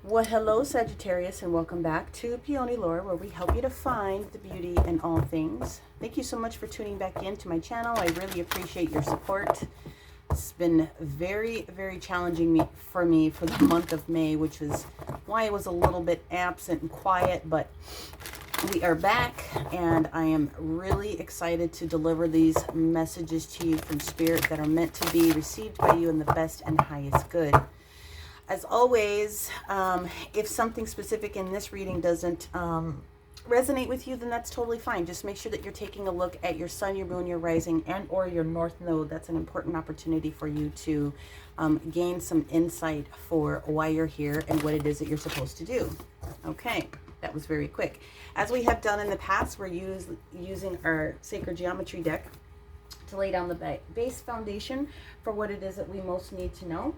Well, hello Sagittarius, and welcome back to PeonyLore, where we help you to find the beauty in all things. Thank you so much for tuning back into my channel. I really appreciate your support. It's been very, very challenging for me for the month of May, which is why I was a little bit absent and quiet, but we are back, and I am really excited to deliver these messages to you from Spirit that are meant to be received by you in the best and highest good. As always, if something specific in this reading doesn't resonate with you, then that's totally fine. Just make sure that you're taking a look at your sun, your moon, your rising, and or your north node. That's an important opportunity for you to gain some insight for why you're here and what it is that you're supposed to do. Okay, that was very quick. As we have done in the past, we're using our sacred geometry deck to lay down the base foundation for what it is that we most need to know.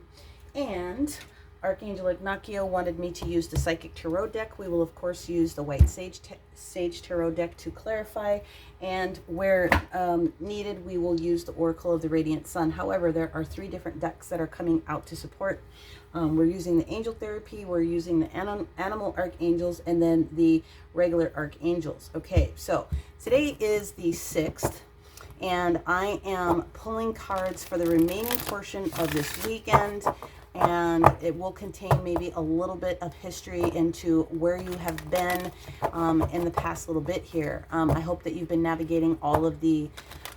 And Archangel Ignacio wanted me to use the Psychic Tarot deck. We will, of course, use the White Sage Tarot deck to clarify. And where needed, we will use the Oracle of the Radiant Sun. However, there are 3 different decks that are coming out to support. We're using the Angel Therapy, we're using the Animal Archangels, and then the regular Archangels. Okay, so today is the 6th. And I am pulling cards for the remaining portion of this weekend, and it will contain maybe a little bit of history into where you have been in the past little bit here. I hope that you've been navigating all of the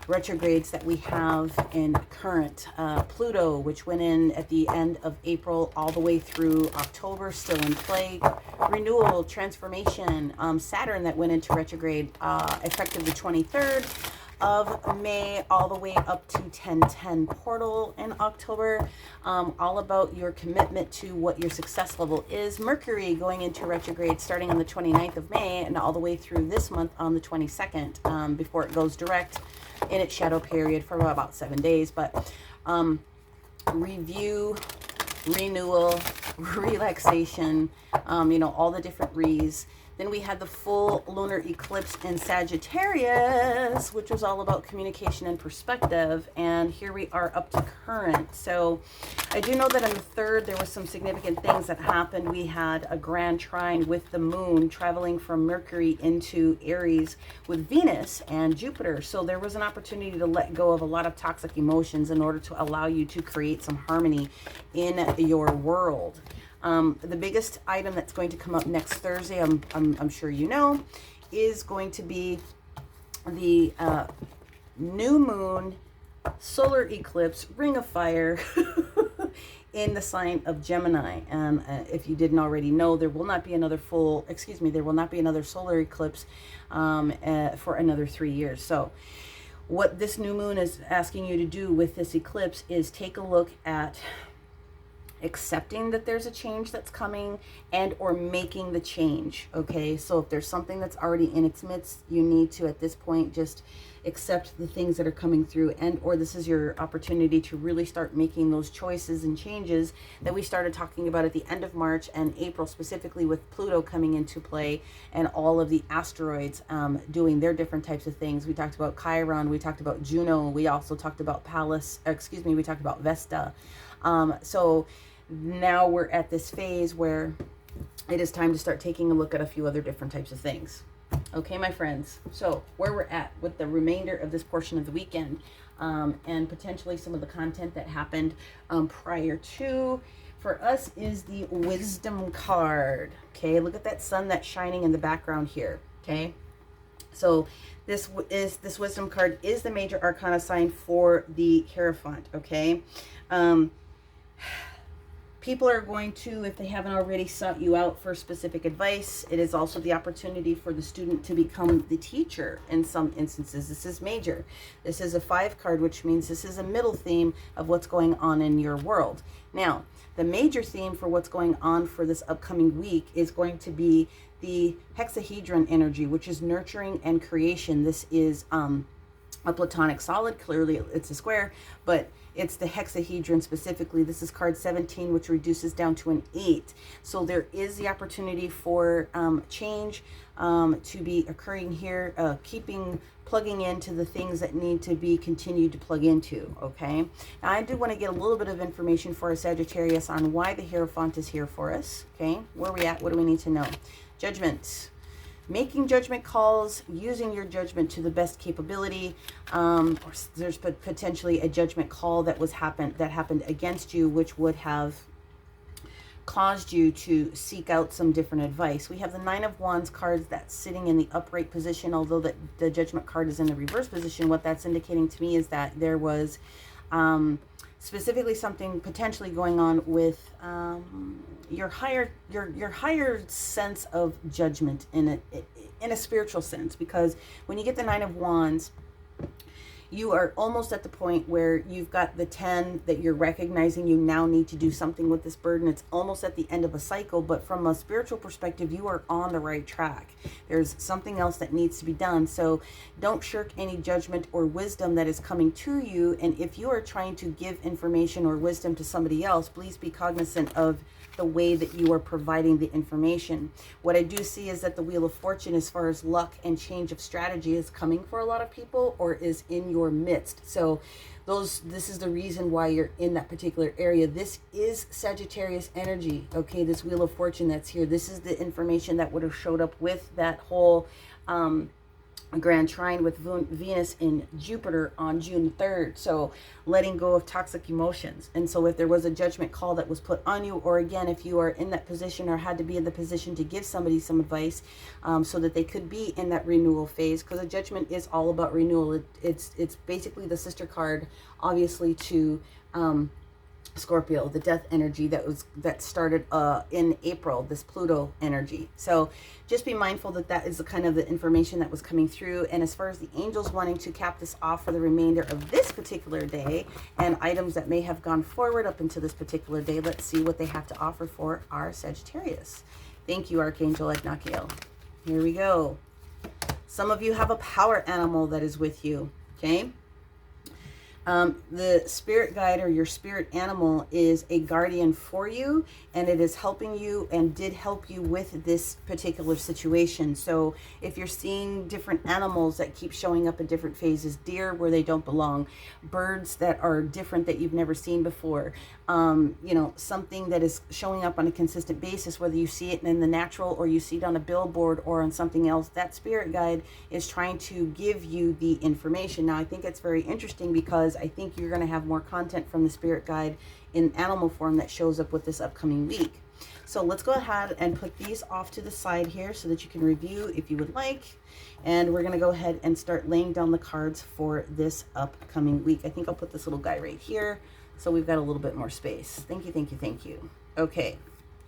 retrogrades that we have in current. Pluto, which went in at the end of April all the way through October, still in play. Renewal, transformation. Saturn that went into retrograde effective the 23rd. Of May all the way up to 1010 portal in October, all about your commitment to what your success level is. Mercury going into retrograde starting on the 29th of May and all the way through this month on the 22nd, before it goes direct in its shadow period for about 7 days. But review, renewal, relaxation, all the different re's. Then we had the full lunar eclipse in Sagittarius, which was all about communication and perspective. And here we are up to current. So I do know that on the 3rd, there were some significant things that happened. We had a grand trine with the moon traveling from Mercury into Aries with Venus and Jupiter. So there was an opportunity to let go of a lot of toxic emotions in order to allow you to create some harmony in your world. The biggest item that's going to come up next Thursday, I'm sure you know, is going to be the new moon solar eclipse ring of fire in the sign of Gemini. And if you didn't already know, there will not be another there will not be another solar eclipse for another 3 years. So what this new moon is asking you to do with this eclipse is take a look at accepting that there's a change that's coming and or making the change. Okay, so if there's something that's already in its midst, you need to at this point just accept the things that are coming through, and or this is your opportunity to really start making those choices and changes that we started talking about at the end of March and April, specifically with Pluto coming into play and all of the asteroids doing their different types of things. We talked about Chiron, we talked about Juno, we also talked about we talked about Vesta. So now we're at this phase where it is time to start taking a look at a few other different types of things. Okay, my friends, so where we're at with the remainder of this portion of the weekend, and potentially some of the content that happened prior to, for us, is the wisdom card. Okay, look at that sun that's shining in the background here. Okay, so this wisdom card is the major arcana sign for the Hierophant. Okay, people are going to, if they haven't already sought you out for specific advice, it is also the opportunity for the student to become the teacher in some instances. This is major. This is a 5 card, which means this is a middle theme of what's going on in your world. Now, the major theme for what's going on for this upcoming week is going to be the hexahedron energy, which is nurturing and creation. This is a platonic solid. Clearly it's a square, but it's the hexahedron specifically. This is card 17, which reduces down to an 8. So there is the opportunity for change to be occurring here, plugging into the things that need to be continued to plug into, okay? Now, I do want to get a little bit of information for a Sagittarius on why the Hierophant is here for us, okay? Where are we at? What do we need to know? Judgment. Making judgment calls, using your judgment to the best capability. Or there's potentially a judgment call that happened against you, which would have caused you to seek out some different advice. We have the Nine of Wands cards that's sitting in the upright position, although the judgment card is in the reverse position. What that's indicating to me is that there was specifically something potentially going on with your higher sense of judgment in a spiritual sense, because when you get the Nine of Wands, you are almost at the point where you've got the 10 that you're recognizing you now need to do something with this burden. It's almost at the end of a cycle, but from a spiritual perspective, you are on the right track. There's something else that needs to be done. So don't shirk any judgment or wisdom that is coming to you. And if you are trying to give information or wisdom to somebody else, please be cognizant of the way that you are providing the information. What I do see is that the Wheel of Fortune, as far as luck and change of strategy, is coming for a lot of people or is in your midst. So this is the reason why you're in that particular area. This is Sagittarius energy, okay? This Wheel of Fortune that's here. This is the information that would have showed up with that whole grand trine with Venus and Jupiter on June 3rd. So letting go of toxic emotions. And so if there was a judgment call that was put on you, or again, if you are in that position or had to be in the position to give somebody some advice so that they could be in that renewal phase, because a judgment is all about renewal. It's basically the sister card, obviously, to Scorpio, the death energy that started in April, this Pluto energy. So just be mindful that is the kind of the information that was coming through. And as far as the angels wanting to cap this off for the remainder of this particular day and items that may have gone forward up into this particular day, let's see what they have to offer for our Sagittarius. Thank you, Archangel Ignacio. Here we go. Some of you have a power animal that is with you, okay? The spirit guide or your spirit animal is a guardian for you, and it is helping you and did help you with this particular situation. So if you're seeing different animals that keep showing up in different phases, deer where they don't belong, birds that are different that you've never seen before, you know, something that is showing up on a consistent basis, whether you see it in the natural or you see it on a billboard or on something else, that spirit guide is trying to give you the information. Now, I think it's very interesting because I think you're going to have more content from the spirit guide in animal form that shows up with this upcoming week. So let's go ahead and put these off to the side here so that you can review if you would like. And we're going to go ahead and start laying down the cards for this upcoming week. I think I'll put this little guy right here so we've got a little bit more space. Thank you, thank you, thank you. Okay.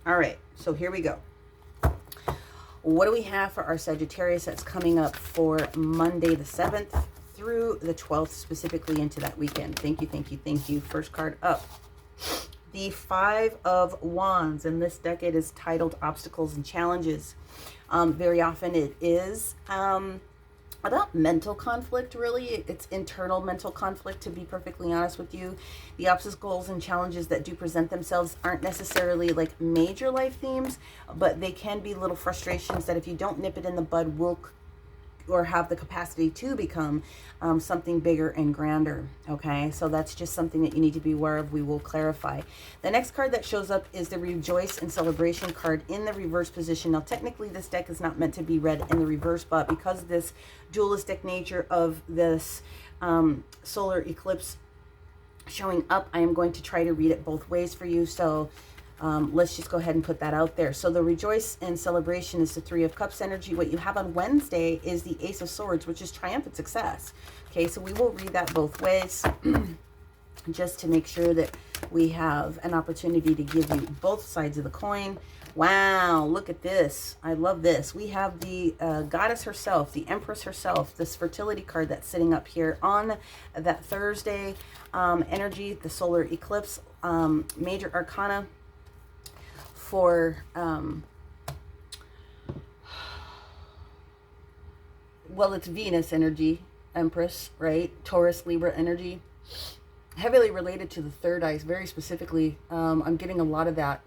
All right. So here we go. What do we have for our Sagittarius that's coming up for Monday the 7th through the 12th, specifically into that weekend? Thank you, thank you, thank you. First card up. The Five of Wands, and this deck it is titled Obstacles and Challenges. Very often it is about mental conflict, really. It's internal mental conflict, to be perfectly honest with you. The obstacles and challenges that do present themselves aren't necessarily like major life themes, but they can be little frustrations that if you don't nip it in the bud will or have the capacity to become something bigger and grander, okay? So that's just something that you need to be aware of. We will clarify. The next card that shows up is the Rejoice and Celebration card in the reverse position. Now, technically, this deck is not meant to be read in the reverse, but because of this dualistic nature of this solar eclipse showing up, I am going to try to read it both ways for you. So let's just go ahead and put that out there. So the Rejoice and Celebration is the Three of Cups energy. What you have on Wednesday is the Ace of Swords, which is triumphant success. Okay, so we will read that both ways just to make sure that we have an opportunity to give you both sides of the coin. Wow, look at this. I love this. We have the goddess herself, the Empress herself, this Fertility card that's sitting up here on that Thursday energy, the solar eclipse, major arcana for well, it's Venus energy, Empress, right? Taurus, Libra energy. Heavily related to the third eye, very specifically. I'm getting a lot of that.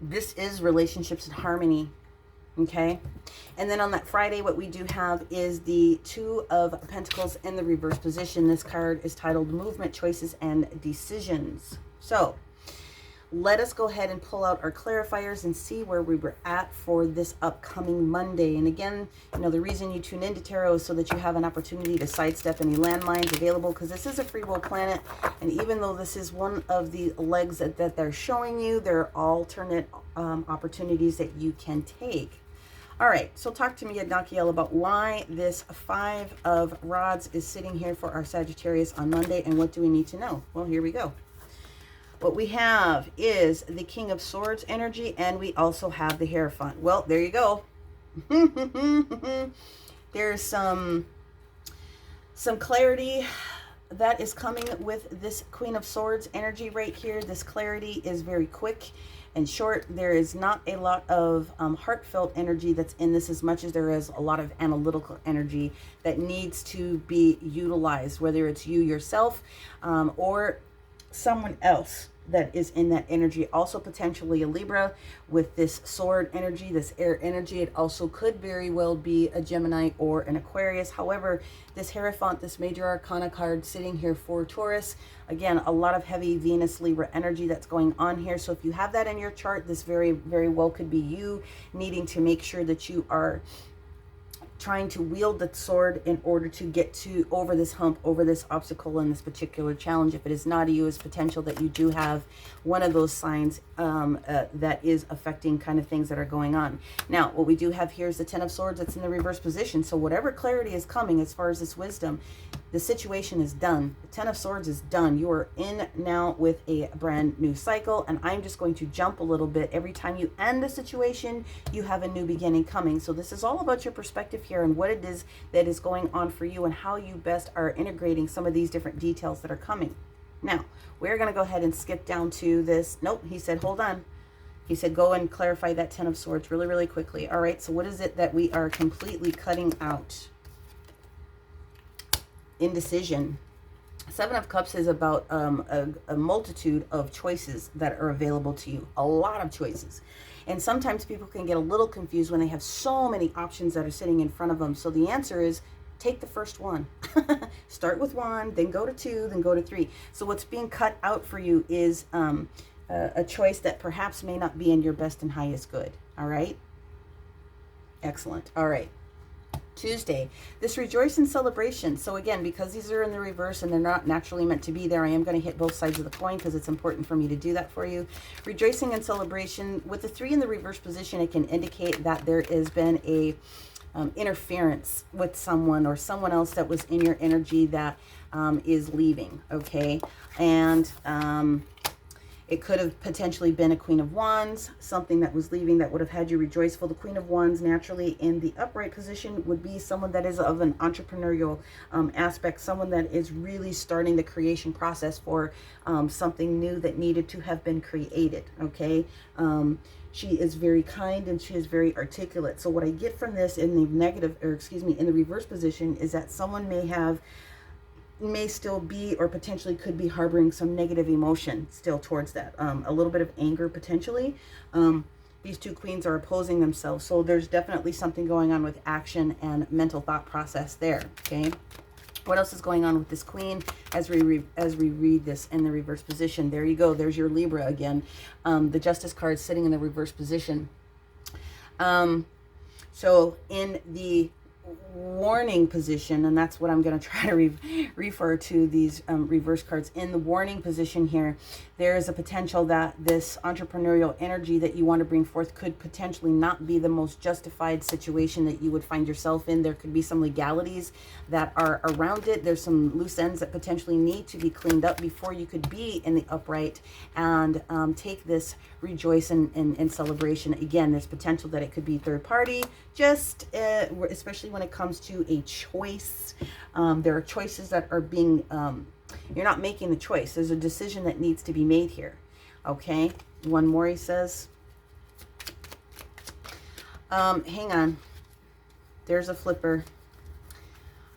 This is relationships in harmony. Okay. And then on that Friday, what we do have is the Two of Pentacles in the reverse position. This card is titled Movement, Choices, and Decisions. So let us go ahead and pull out our clarifiers and see where we were at for this upcoming Monday. And again, you know, the reason you tune into tarot is so that you have an opportunity to sidestep any landmines available, because this is a free will planet. And even though this is one of the legs that they're showing you, there are alternate opportunities that you can take. All right, so talk to me, Adnakiel, about why this Five of Rods is sitting here for our Sagittarius on Monday, and what do we need to know? Well, here we go. What we have is the King of Swords energy, and we also have the Hierophant. Well, there you go. There's some clarity that is coming with this Queen of Swords energy right here. This clarity is very quick and short. There is not a lot of heartfelt energy that's in this, as much as there is a lot of analytical energy that needs to be utilized, whether it's you yourself or someone else that is in that energy. Also potentially a Libra with this sword energy, this air energy. It also could very well be a Gemini or an Aquarius. However, this Hierophant, this major arcana card sitting here for Taurus, again, a lot of heavy Venus Libra energy that's going on here. So if you have that in your chart, this very, very well could be you needing to make sure that you are trying to wield the sword in order to get over this hump, over this obstacle and this particular challenge. If it is not you, it's potential that you do have one of those signs that is affecting kind of things that are going on. Now, what we do have here is the Ten of Swords that's in the reverse position. So whatever clarity is coming as far as this wisdom, the situation is done. The Ten of Swords is done. You are in now with a brand new cycle, and I'm just going to jump a little bit. Every time you end a situation, you have a new beginning coming. So this is all about your perspective here and what it is that is going on for you and how you best are integrating some of these different details that are coming. Now, we're going to go ahead and skip down to this. Nope, he said, hold on. He said, go and clarify that Ten of Swords really, really quickly. All right, so what is it that we are completely cutting out? Indecision. Seven of Cups is about a multitude of choices that are available to you. A lot of choices. And sometimes people can get a little confused when they have so many options that are sitting in front of them. So the answer is, take the first one. Start with one, then go to two, then go to three. So what's being cut out for you is a choice that perhaps may not be in your best and highest good. All right? Excellent. All right. Tuesday, this rejoice and celebration. So again, because these are in the reverse and they're not naturally meant to be there, I am going to hit both sides of the coin because it's important for me to do that for you. Rejoicing and celebration. With the 3 in the reverse position, it can indicate that there has been a interference with someone or someone else that was in your energy that is leaving. Okay. And it could have potentially been a Queen of Wands, something that was leaving that would have had you rejoiceful. The Queen of Wands naturally in the upright position would be someone that is of an entrepreneurial aspect, someone that is really starting the creation process for something new that needed to have been created, okay? She is very kind and she is very articulate. So what I get from this in the negative, or excuse me, in the reverse position is that someone may still be or potentially could be harboring some negative emotion still towards that. A little bit of anger potentially. These two queens are opposing themselves. So there's definitely something going on with action and mental thought process there. Okay. What else is going on with this queen as we read this in the reverse position? There you go. There's your Libra again. The Justice card sitting in the reverse position. So in the warning position, and that's what I'm going to try to refer to these reverse cards. In the warning position here, there is a potential that this entrepreneurial energy that you want to bring forth could potentially not be the most justified situation that you would find yourself in. There could be some legalities that are around it. There's some loose ends that potentially need to be cleaned up before you could be in the upright and take this rejoice and celebration. Again, there's potential that it could be third party, just especially when it comes to a choice. There are choices that are being, you're not making the choice. There's a decision that needs to be made here. Okay, one more, he says. Hang on. there's a flipper.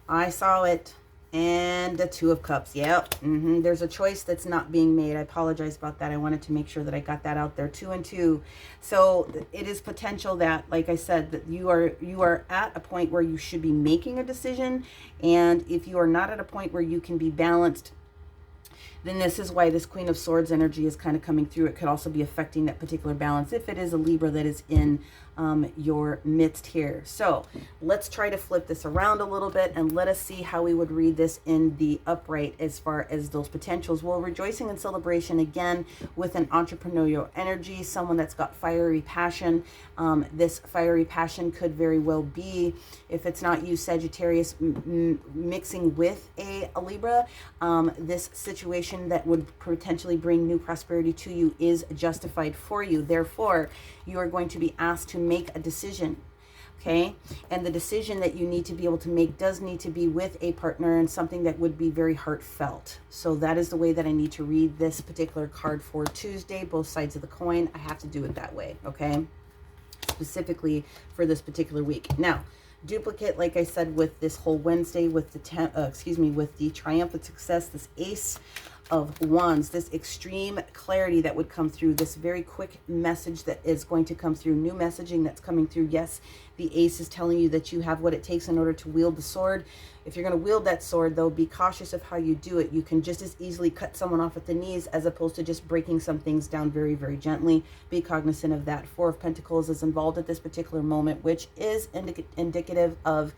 I saw it. And the Two of Cups. Yep. There's a choice that's not being made. I apologize about that. I wanted to make sure that I got that out there. 2 and 2. So it is potential that, like I said, that you are at a point where you should be making a decision. And if you are not at a point where you can be balanced, then this is why this Queen of Swords energy is kind of coming through. It could also be affecting that particular balance if it is a Libra that is in your midst here. So let's try to flip this around a little bit and let us see how we would read this in the upright as far as those potentials. Well, rejoicing and celebration again with an entrepreneurial energy, someone that's got fiery passion. This fiery passion could very well be, if it's not you, Sagittarius, mixing with a Libra, this situation that would potentially bring new prosperity to you is justified for you. Therefore, you are going to be asked to make a decision, okay? And the decision that you need to be able to make does need to be with a partner and something that would be very heartfelt. So that is the way that I need to read this particular card for Tuesday, both sides of the coin. I have to do it that way, okay? Specifically for this particular week. Now, duplicate, like I said, with this whole Wednesday, with the with the triumphant success, this Ace of Wands, this extreme clarity that would come through, this very quick message that is going to come through, new messaging that's coming through. Yes, the Ace is telling you that you have what it takes in order to wield the sword. If you're going to wield that sword, though, be cautious of how you do it. You can just as easily cut someone off at the knees as opposed to just breaking some things down very, very gently. Be cognizant of that. 4 of Pentacles is involved at this particular moment, which is indicative of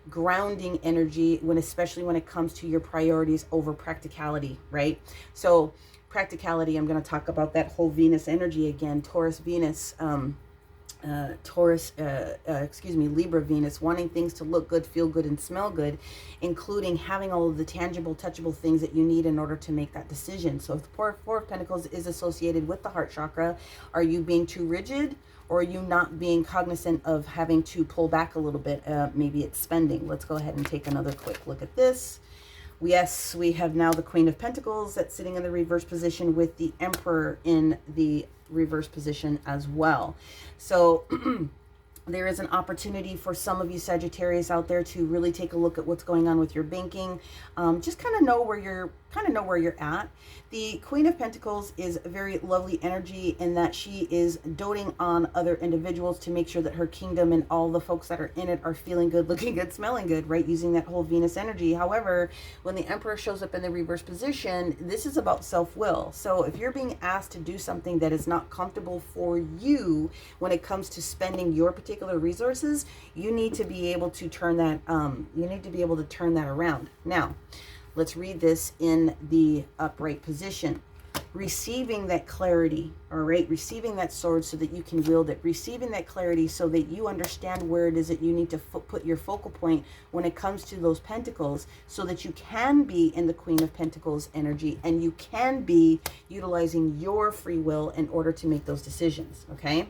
grounding energy, especially when it comes to your priorities over practicality, right? So practicality, I'm going to talk about that whole Venus energy again. Venus, Libra Venus, wanting things to look good, feel good, and smell good, including having all of the tangible, touchable things that you need in order to make that decision. So if the 4 of Pentacles is associated with the heart chakra, are you being too rigid? Or are you not being cognizant of having to pull back a little bit? Maybe it's spending. Let's go ahead and take another quick look at this. Yes, we have now the Queen of Pentacles that's sitting in the reverse position with the Emperor in the reverse position as well. So there is an opportunity for some of you Sagittarius out there to really take a look at what's going on with your banking. Just kind of know where you're at. The Queen of Pentacles is a very lovely energy in that she is doting on other individuals to make sure that her kingdom and all the folks that are in it are feeling good, looking good, smelling good, right? Using that whole Venus energy. However, when the Emperor shows up in the reverse position, this is about self-will. So if you're being asked to do something that is not comfortable for you when it comes to spending your particular resources, you need to be able to turn that around. Now, let's read this in the upright position. Receiving that clarity, all right? Receiving that sword so that you can wield it. Receiving that clarity so that you understand where it is that you need to put your focal point when it comes to those pentacles so that you can be in the Queen of Pentacles energy and you can be utilizing your free will in order to make those decisions, okay?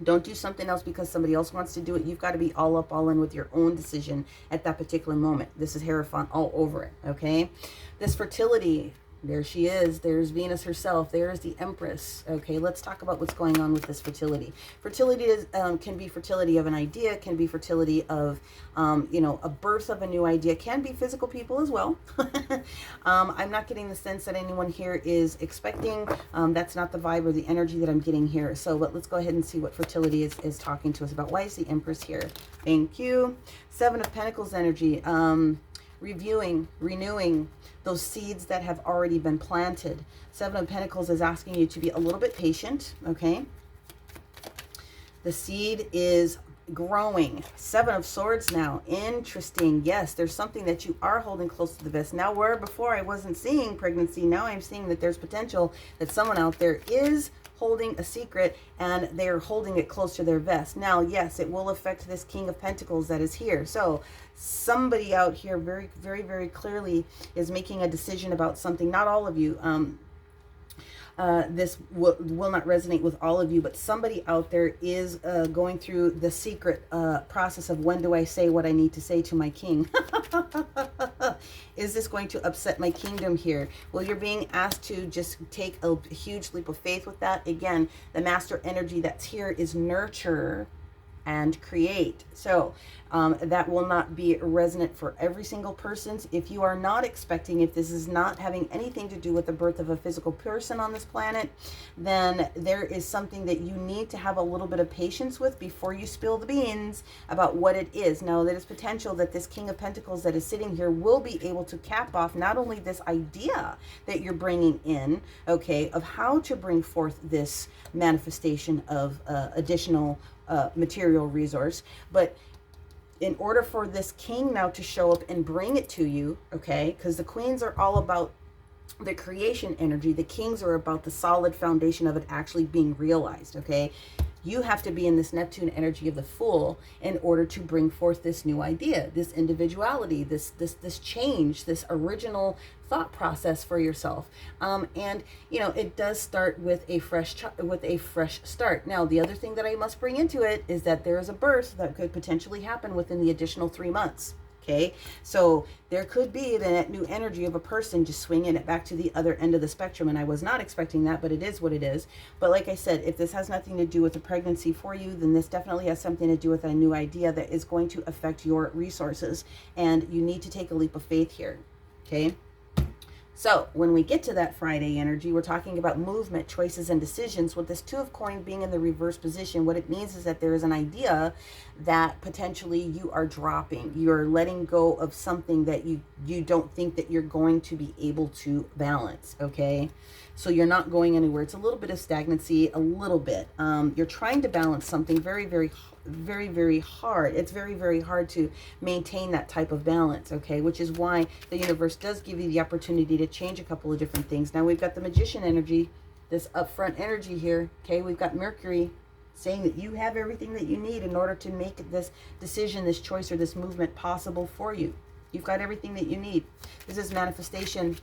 Don't do something else because somebody else wants to do it. You've got to be all up, all in with your own decision at that particular moment. This is Hierophant all over it, okay? This fertility, there she is. There's Venus herself. There's the Empress. Okay, let's talk about what's going on with this fertility. Fertility is, can be fertility of an idea, can be fertility of, a birth of a new idea, can be physical people as well. I'm not getting the sense that anyone here is expecting. That's not the vibe or the energy that I'm getting here. So but let's go ahead and see what fertility is talking to us about. Why is the Empress here? Thank you. 7 of Pentacles energy. Reviewing, renewing those seeds that have already been planted. 7 of Pentacles is asking you to be a little bit patient, okay? The seed is growing. 7 of Swords now. Interesting. Yes, there's something that you are holding close to the vest. Now, where before I wasn't seeing pregnancy, now I'm seeing that there's potential that someone out there is holding a secret and they're holding it close to their vest. Now, yes, it will affect this King of Pentacles that is here. So somebody out here very, very, very clearly is making a decision about something. Not all of you. This will not resonate with all of you, but somebody out there is going through the secret process of when do I say what I need to say to my king? Is this going to upset my kingdom here? Well, you're being asked to just take a huge leap of faith with that. Again, the master energy that's here is nurture and create. So That will not be resonant for every single person. If you are not expecting, if this is not having anything to do with the birth of a physical person on this planet, then there is something that you need to have a little bit of patience with before you spill the beans about what it is. Now, there is potential that this King of Pentacles that is sitting here will be able to cap off not only this idea that you're bringing in, okay, of how to bring forth this manifestation of additional material resource, but in order for this king now to show up and bring it to you, okay, because the queens are all about the creation energy, the kings are about the solid foundation of it actually being realized, okay? You have to be in this Neptune energy of the Fool in order to bring forth this new idea, this individuality, this change, this original thought process for yourself. And you know, it does start with a fresh start. Now, the other thing that I must bring into it is that there is a birth that could potentially happen within the additional 3 months. Okay, so there could be that new energy of a person just swinging it back to the other end of the spectrum, and I was not expecting that, but it is what it is. But like I said, if this has nothing to do with a pregnancy for you, then this definitely has something to do with a new idea that is going to affect your resources, and you need to take a leap of faith here, okay? So when we get to that Friday energy, we're talking about movement, choices, and decisions. With this Two of Coins being in the reverse position, what it means is that there is an idea that potentially you are dropping. You're letting go of something that you don't think that you're going to be able to balance, okay? So you're not going anywhere. It's a little bit of stagnancy, a little bit. You're trying to balance something very, very hard. It's very, very hard to maintain that type of balance, okay? Which is why the universe does give you the opportunity to change a couple of different things. Now we've got the Magician energy, this upfront energy here, okay? We've got Mercury saying that you have everything that you need in order to make this decision, this choice, or this movement possible for you. You've got everything that you need. This is manifestation.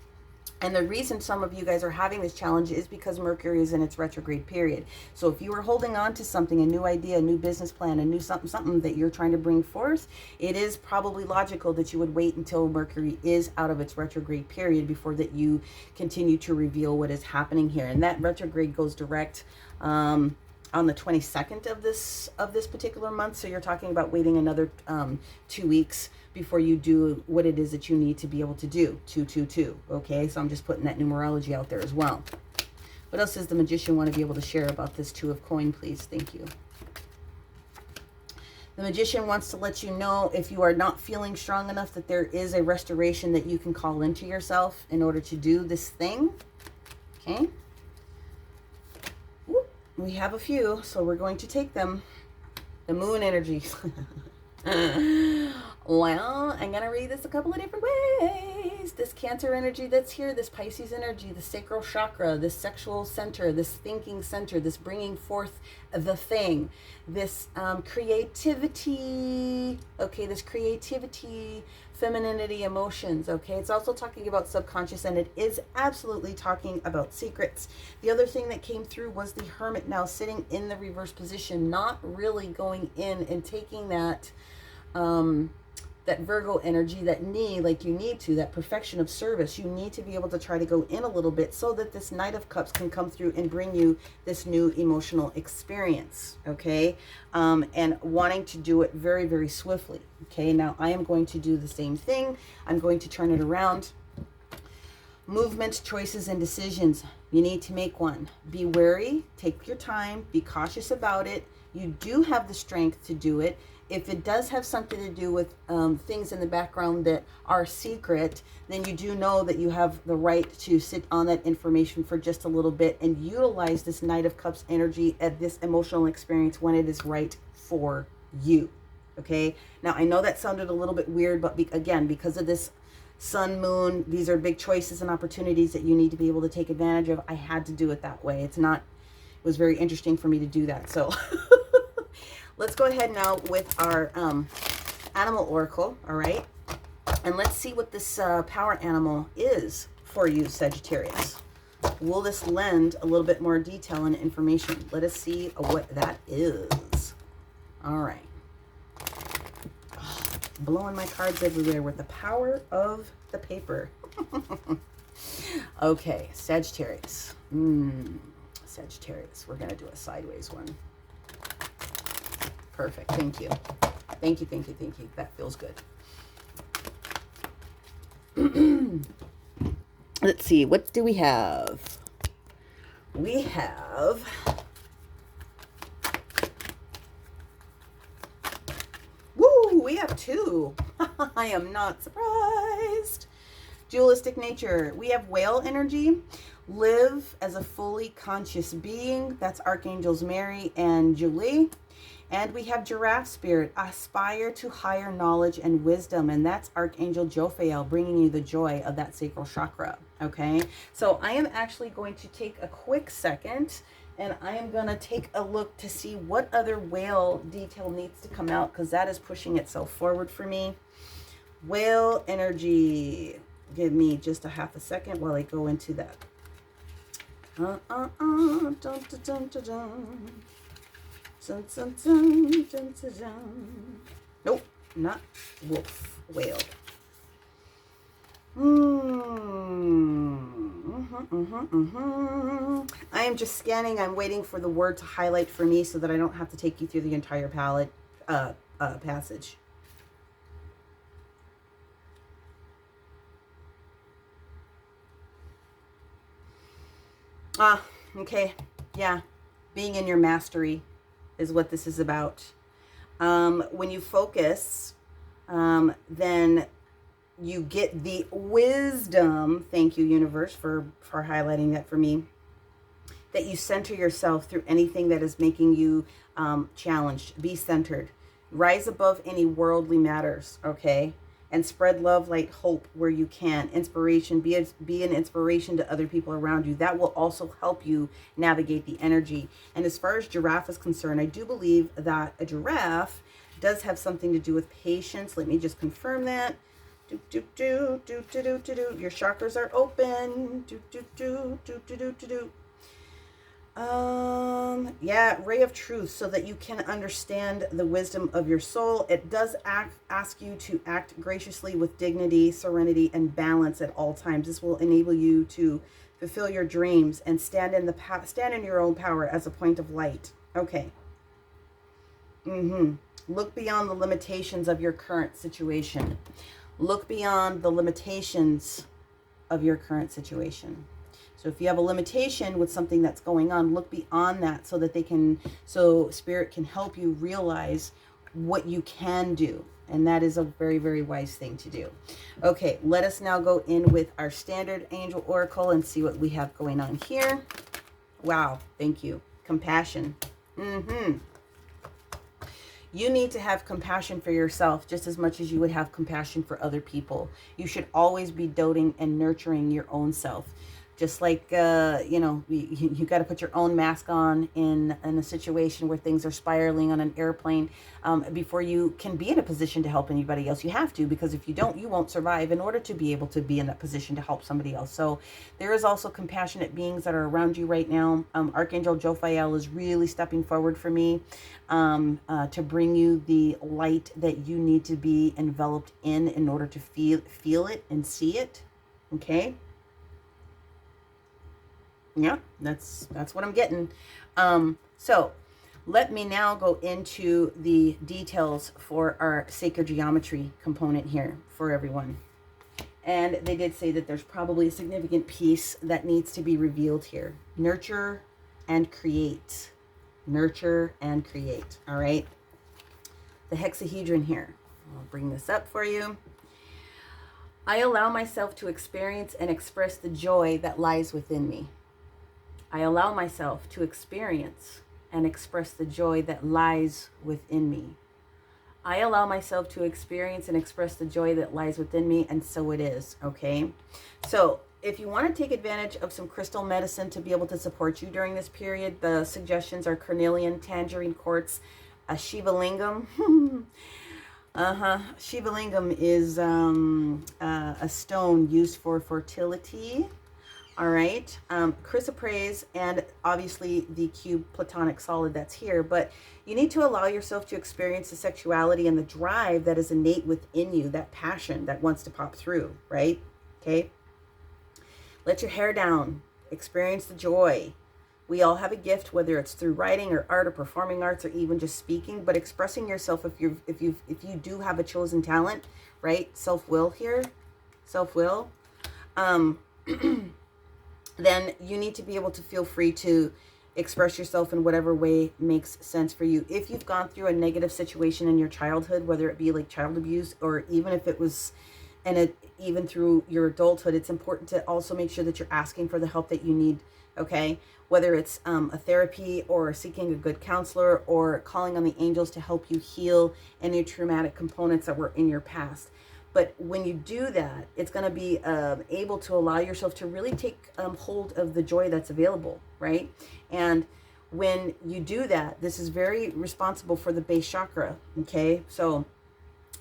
And the reason some of you guys are having this challenge is because Mercury is in its retrograde period. So if you were holding on to something, a new idea, a new business plan, a new something that you're trying to bring forth, it is probably logical that you would wait until Mercury is out of its retrograde period before that you continue to reveal what is happening here. And that retrograde goes direct on the 22nd of this particular month. So you're talking about waiting another 2 weeks before you do what it is that you need to be able to do. 222. Okay, so I'm just putting that numerology out there as well. What else does the Magician want to be able to share about this Two of Coins, please? Thank you. The Magician wants to let you know, if you are not feeling strong enough, that there is a restoration that you can call into yourself in order to do this thing. Okay. We have a few, so we're going to take them. The Moon energy. Well, I'm going to read this a couple of different ways. This Cancer energy that's here, this Pisces energy, the sacral chakra, this sexual center, this thinking center, this bringing forth the thing, this creativity, okay, this creativity, femininity, emotions, okay. It's also talking about subconscious, and it is absolutely talking about secrets. The other thing that came through was the Hermit now sitting in the reverse position, not really going in and taking that that Virgo energy, that need, like you need to, that perfection of service. You need to be able to try to go in a little bit so that this Knight of Cups can come through and bring you this new emotional experience, okay? And wanting to do it very, very swiftly, okay? Now, I am going to do the same thing. I'm going to turn it around. Movement, choices, and decisions. You need to make one. Be wary, take your time, be cautious about it. You do have the strength to do it. If it does have something to do with things in the background that are secret, then you do know that you have the right to sit on that information for just a little bit and utilize this Knight of Cups energy at this emotional experience when it is right for you, okay? Now, I know that sounded a little bit weird, but again, because of this Sun, Moon, these are big choices and opportunities that you need to be able to take advantage of. I had to do it that way. It was very interesting for me to do that, so... Let's go ahead now with our animal oracle, all right? And let's see what this power animal is for you, Sagittarius. Will this lend a little bit more detail and information? Let us see what that is. All right. Oh, blowing my cards everywhere with the power of the paper. Okay, Sagittarius. Sagittarius. We're going to do a sideways one. Perfect. Thank you. Thank you, thank you, thank you. That feels good. Let's see, what do we have? We have... Woo, we have two. I am not surprised. Dualistic nature. We have whale energy. Live as a fully conscious being. That's Archangels Mary and Julie. And we have giraffe spirit. Aspire to higher knowledge and wisdom. And that's Archangel Jophiel, bringing you the joy of that sacral chakra. Okay. So I am actually going to take a quick second, and I am going to take a look to see what other whale detail needs to come out, because that is pushing itself forward for me. Whale energy. Give me just a half a second while I go into that. Dun, dun, dun, dun, dun, dun. Dun, dun, dun, dun, dun, dun. Nope, not wolf. Whale. I am just scanning. I'm waiting for the word to highlight for me so that I don't have to take you through the entire passage. Okay. Yeah. Being in your mastery is what this is about. When you focus, then you get the wisdom. Thank you, universe, for highlighting that for me. That you center yourself through anything that is making you challenged. Be centered. Rise above any worldly matters, okay? And spread love, light, hope where you can. Inspiration, be an inspiration to other people around you. That will also help you navigate the energy. And as far as giraffe is concerned, I do believe that a giraffe does have something to do with patience. Let me just confirm that. Your chakras are open. Yeah, ray of truth, so that you can understand the wisdom of your soul. It does ask you to act graciously with dignity, serenity, and balance at all times. This will enable you to fulfill your dreams and stand in your own power as a point of light. Okay. Look beyond the limitations of your current situation. Look beyond the limitations of your current situation. So if you have a limitation with something that's going on, look beyond that so that so Spirit can help you realize what you can do. And that is a very, very wise thing to do. Okay, let us now go in with our standard angel oracle and see what we have going on here. Wow, thank you. Compassion. You need to have compassion for yourself just as much as you would have compassion for other people. You should always be doting and nurturing your own self. Just like, you got to put your own mask on in a situation where things are spiraling on an airplane before you can be in a position to help anybody else. You have to, because if you don't, you won't survive in order to be able to be in that position to help somebody else. So there is also compassionate beings that are around you right now. Archangel Jophiel is really stepping forward for me to bring you the light that you need to be enveloped in order to feel it and see it. Okay. Yeah, that's what I'm getting. So let me now go into the details for our sacred geometry component here for everyone. And they did say that there's probably a significant piece that needs to be revealed here. Nurture and create. Nurture and create. All right. The hexahedron here. I'll bring this up for you. I allow myself to experience and express the joy that lies within me. I allow myself to experience and express the joy that lies within me. I allow myself to experience and express the joy that lies within me, and so it is, okay? So if you want to take advantage of some crystal medicine to be able to support you during this period, the suggestions are carnelian, tangerine quartz, a Shiva lingam. Shiva lingam is a stone used for fertility. All right, chrysoprase, and obviously the cube platonic solid that's here. But you need to allow yourself to experience the sexuality and the drive that is innate within you, that passion that wants to pop through, right? Okay. Let your hair down. Experience the joy. We all have a gift, whether it's through writing or art or performing arts or even just speaking, but expressing yourself, if you do have a chosen talent, right? Self-will here, self-will, then you need to be able to feel free to express yourself in whatever way makes sense for you. If you've gone through a negative situation in your childhood, whether it be like child abuse, or even if it was, even through your adulthood, it's important to also make sure that you're asking for the help that you need, okay? Whether it's a therapy or seeking a good counselor or calling on the angels to help you heal any traumatic components that were in your past. But when you do that, it's going to be able to allow yourself to really take hold of the joy that's available, right? And when you do that, this is very responsible for the base chakra, okay? So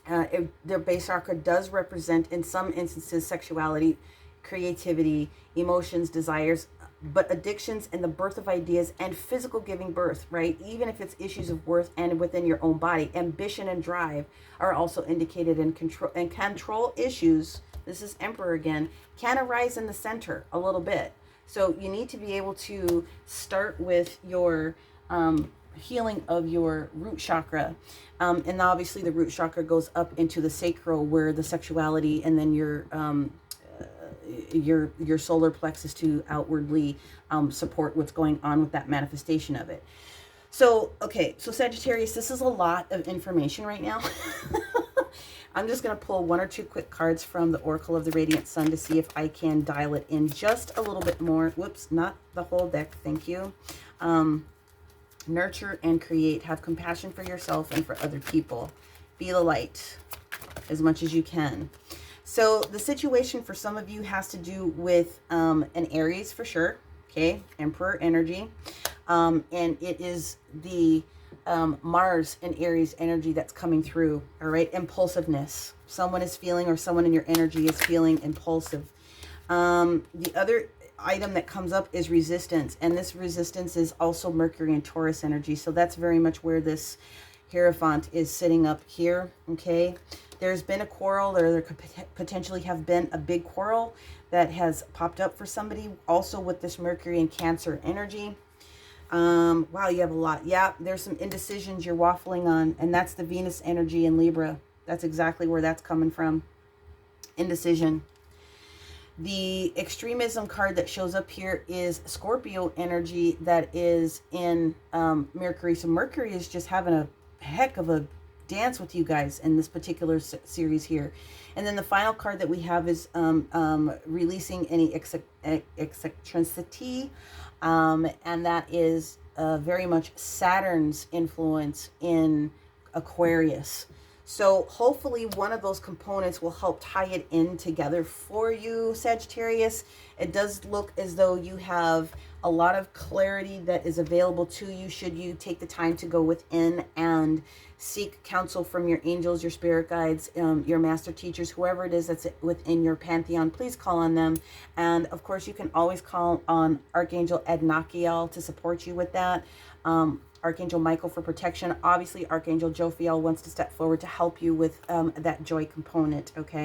the base chakra does represent, in some instances, sexuality, creativity, emotions, desires, but addictions and the birth of ideas and physical giving birth, right? Even if it's issues of worth and within your own body, ambition and drive are also indicated in control, and control issues. This is Emperor again, can arise in the center a little bit. So you need to be able to start with your healing of your root chakra. And obviously the root chakra goes up into the sacral, where the sexuality, and then your solar plexus to outwardly support what's going on with that manifestation of it. So, okay, so Sagittarius, this is a lot of information right now. I'm just going to pull one or two quick cards from the Oracle of the Radiant Sun to see if I can dial it in just a little bit more. Whoops, not the whole deck, thank you. Nurture and create. Have compassion for yourself and for other people. Be the light as much as you can. So the situation for some of you has to do with an Aries for sure, okay? Emperor energy. And it is the Mars and Aries energy that's coming through, all right? Impulsiveness. Someone is feeling, or someone in your energy is feeling impulsive. The other item that comes up is resistance, and this resistance is also Mercury and Taurus energy. So that's very much where this Hierophant is sitting up here, okay? There's been a quarrel, or there could potentially have been a big quarrel that has popped up for somebody, also with this Mercury and Cancer energy. Wow, you have a lot. Yeah, there's some indecisions you're waffling on, and that's the Venus energy in Libra. That's exactly where that's coming from. Indecision. The extremism card that shows up here is Scorpio energy that is in Mercury. So Mercury is just having a heck of a dance with you guys in this particular series here. And then the final card that we have is releasing any eccentricity, and that is very much Saturn's influence in Aquarius. So hopefully one of those components will help tie it in together for you, Sagittarius. It does look as though you have a lot of clarity that is available to you should you take the time to go within and seek counsel from your angels, your spirit guides, your master teachers, whoever it is that's within your pantheon. Please call on them. And of course, you can always call on Archangel Adnakiel to support you with that. Archangel Michael for protection. Obviously, Archangel Jophiel wants to step forward to help you with that joy component, okay?